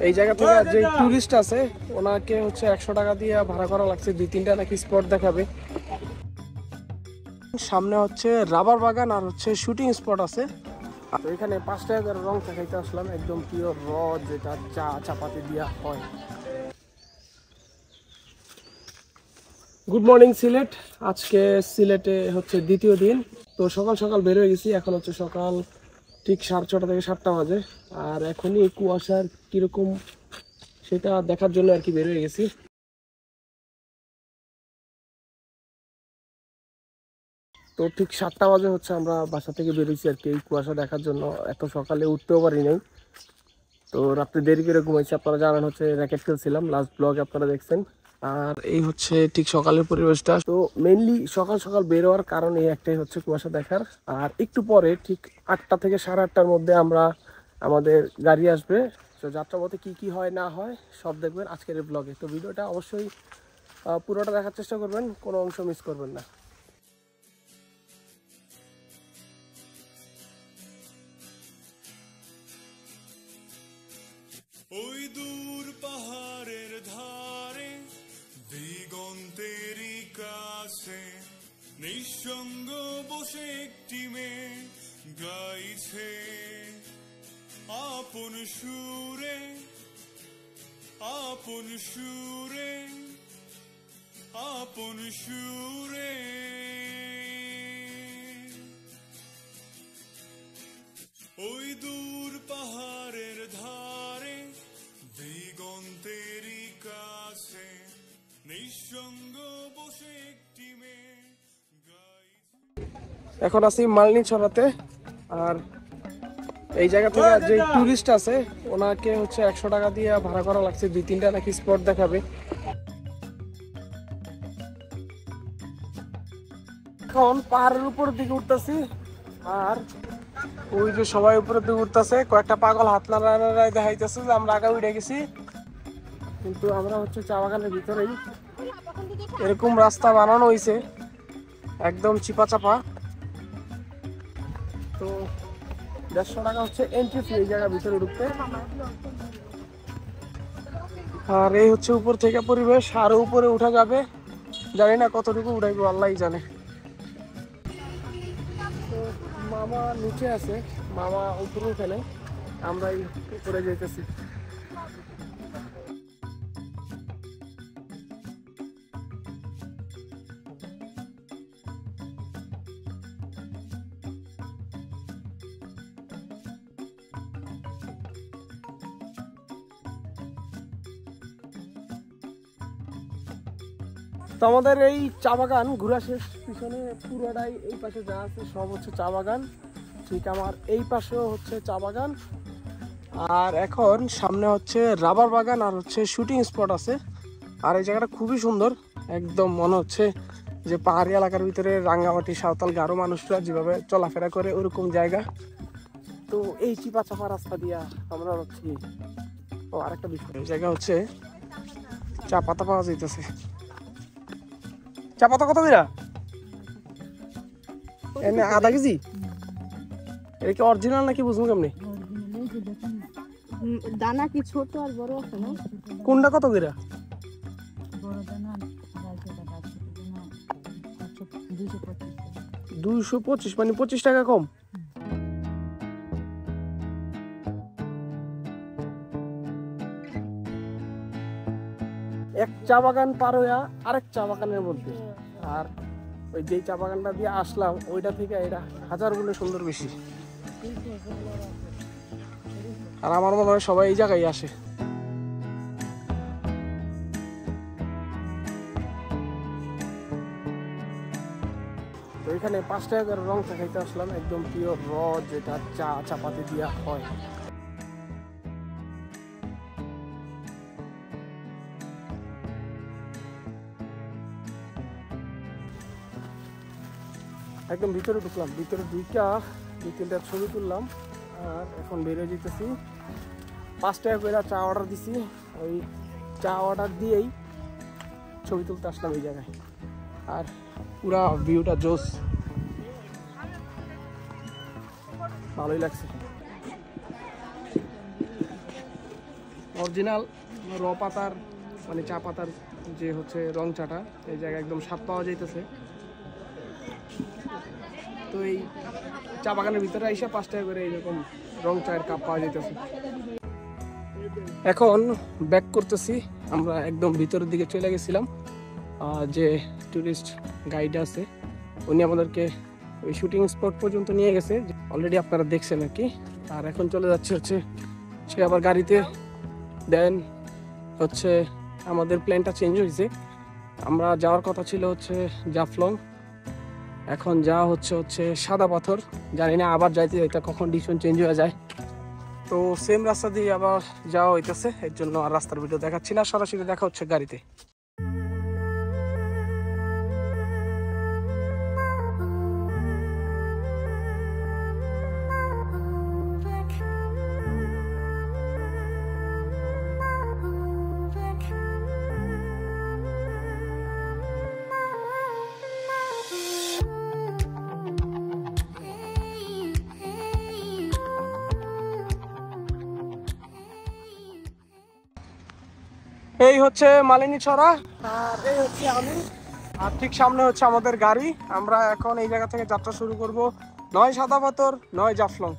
এই জায়গা থেকে যে টুরিস্ট আছে ওনাকে হচ্ছে 100 টাকা দিয়ে ভাড়া করা লাগছে, 2-3টা নাকি স্পট দেখাবে। সামনে হচ্ছে রাবার বাগান আর হচ্ছে শুটিং স্পট আছে। তো এখানে 5 টাকা করে রং চা খাইতে আসলাম, একদম পিওর র যেটা চা চাপাতি দিয়া হয়। Good morning Sylhet. আজকে সিলেটে হচ্ছে দ্বিতীয় দিন। তো সকাল সকাল বের হয়ে গেছি, এখন হচ্ছে সকাল ঠিক 6:30 থেকে 7টা বাজে। আর এখনই কুয়াশার কিরকম সেটা দেখার জন্য আর কি বের হয়ে গেছি। তো ঠিক 7টা বাজে হচ্ছে আমরা বাসা থেকে বেরিয়েছি আর কি এই কুয়াশা দেখার জন্য। এত সকালে উঠতেও পারি নাই, তো রাত্রে দেরি করে ঘুমাইছি। আপনারা জানেন হচ্ছে র্যাকেট খেলছিলাম, লাস্ট ব্লগে আপনারা দেখছেন। আর এই হচ্ছে ঠিক সকালের পরিবেশটা। তো মেইনলি সকাল সকাল বের হওয়ার কারণ এই একটাই হচ্ছে কুয়াশা দেখার। আর একটু পরে ঠিক 8টা থেকে 8:30টার মধ্যে আমাদের গাড়ি আসবে। তো যাত্রাপথে কি কি হয় না হয় সব দেখবেন আজকের এই ব্লগে। তো ভিডিওটা অবশ্যই পুরোটা দেখার চেষ্টা করবেন, কোনো অংশ মিস করবেন না। ওই দূর পাহাড়ের ধারে দিগন্তেরই কাছে নিঃসঙ্গ বসে একটি মেয়ে গাইছে আপন সুরে আপন সুরে আপন সুরে। ওই দূর পাহাড়ের ধারে দিগন্তেরই কাছে নিঃসঙ্গ বসে একটি মেয়ে গাইছে। এখন আছি মালনী ছড়াতে। আর এই জায়গা থেকে যে টুরিস্ট আছে ওনাকে হচ্ছে 100 টাকা দিয়ে ভাড়া করা লাগছে, 2-3টা নাকি স্পট দেখাবে। এখন পাহাড়ের উপরের দিকে উঠতেছি, আর ওই যে সবাই উপরের দিকে উঠতেছে, কয়েকটা পাগল হাত নাড়ায় দেখাইতেছে যে আমরা আগে উঠে গেছি। কিন্তু আমরা হচ্ছে চা বাগানের ভিতরেই। এরকম রাস্তা বানানো হয়েছে একদম চিপা চাপা। তো 150 টাকা হচ্ছে এন্ট্রি ফি এই জায়গার ভিতরে ঢুকতে। আর এই হচ্ছে উপর থেকে পরিবেশ, আরো উপরে উঠা যাবে, জানি না কতটুকু উঠাইবো আল্লাহই জানে। তো মামা নিচে আছে, মামা উপরে ফেলে, আমরা এই উপরে যেতেছি। তো আমাদের এই চা বাগান ঘোরা শেষ, পিছনে পুরোটাই এই পাশে যা আছে সব হচ্ছে চা বাগান। ঠিক আমার এই পাশেও হচ্ছে চা বাগান। আর এখন সামনে হচ্ছে রাবার বাগান আর হচ্ছে শুটিং স্পট আছে। আর এই জায়গাটা খুবই সুন্দর, একদম মনে হচ্ছে যে পাহাড়ি এলাকার ভিতরে রাঙ্গামাটি সাঁওতাল গারো মানুষরা যেভাবে চলাফেরা করে ওরকম জায়গা। তো এই চিপা চাপা রাস্তা দিয়া আমরা হচ্ছি। ও আরেকটা বিষয়, এই জায়গা হচ্ছে চা পাতা পাওয়া যাইতেছে। চা পাতা কত দিরা? এনে আধা কেজি? এটা কি অরিজিনাল নাকি বুঝবো কেমনি? দানা কি ছোট আর বড় আছে না? কোনটা কত দিরা? বড় দানা 225, মানে 25 টাকা কম। এক চা বাগান পার হইয়া আরেক চা বাগানের মধ্যে। আর ওই যে চা বাগানটা দিয়ে আসলাম ওইটা থেকে এটা 1000 গুণে সুন্দর বেশি। আর আমার মনে হয় সবাই এই জায়গায় আসে। তো এখানে 5 টাকা করে রং চা খাইতে আসলাম, একদম পিওর র যেটা চা চাপাতি দিয়া হয়। একদম ভিতরে ঢুকলাম, ভিতরে ঢুকা 2-3টা ছবি তুললাম। আর এখন বেরিয়ে যেতেছি। 5 টাকা করে চা অর্ডার দিছি, ওই চা অর্ডার দিয়েই ছবি তুলতে আসলাম এই জায়গায়। আর পুরা ভিউটা জোস, ভালোই লাগছে। অরিজিনাল র পাতার মানে চা পাতার যে হচ্ছে রং চাটা এই জায়গায় একদম স্বাদ পাওয়া যাইতেছে। তো এই চা বাগানের ভিতরে এসে 5 টাকা করে এইরকম রং চায়ের কাপ পাওয়া যাইতেছে। এখন ব্যাক করতেছি, আমরা একদম ভিতরের দিকে চলে গেছিলাম। যে টুরিস্ট গাইড আছে উনি আমাদেরকে ওই শুটিং স্পট পর্যন্ত নিয়ে গেছে, অলরেডি আপনারা দেখছেন আর কি। আর এখন চলে যাচ্ছে হচ্ছে সে আবার গাড়িতে। দেন হচ্ছে আমাদের প্ল্যানটা চেঞ্জ হয়েছে, আমরা যাওয়ার কথা ছিল হচ্ছে জাফলং, এখন যাওয়া হচ্ছে সাদা পাথর। জানি না আবার যাইতে যাইতে কখন ডিসিশন চেঞ্জ হয়ে যায়। তো সেম রাস্তা দিয়ে আবার যাওয়া হইতেছে, এর জন্য আর রাস্তার ভিডিও দেখাচ্ছি না, সরাসরি দেখা হচ্ছে গাড়িতে। এই হচ্ছে মালিনী ছড়া, আর এই হচ্ছে আমি, আর ঠিক সামনে হচ্ছে আমাদের গাড়ি। আমরা এখন এই জায়গা থেকে যাত্রা শুরু করব, নয় সাদা পাথর নয় জাফলং।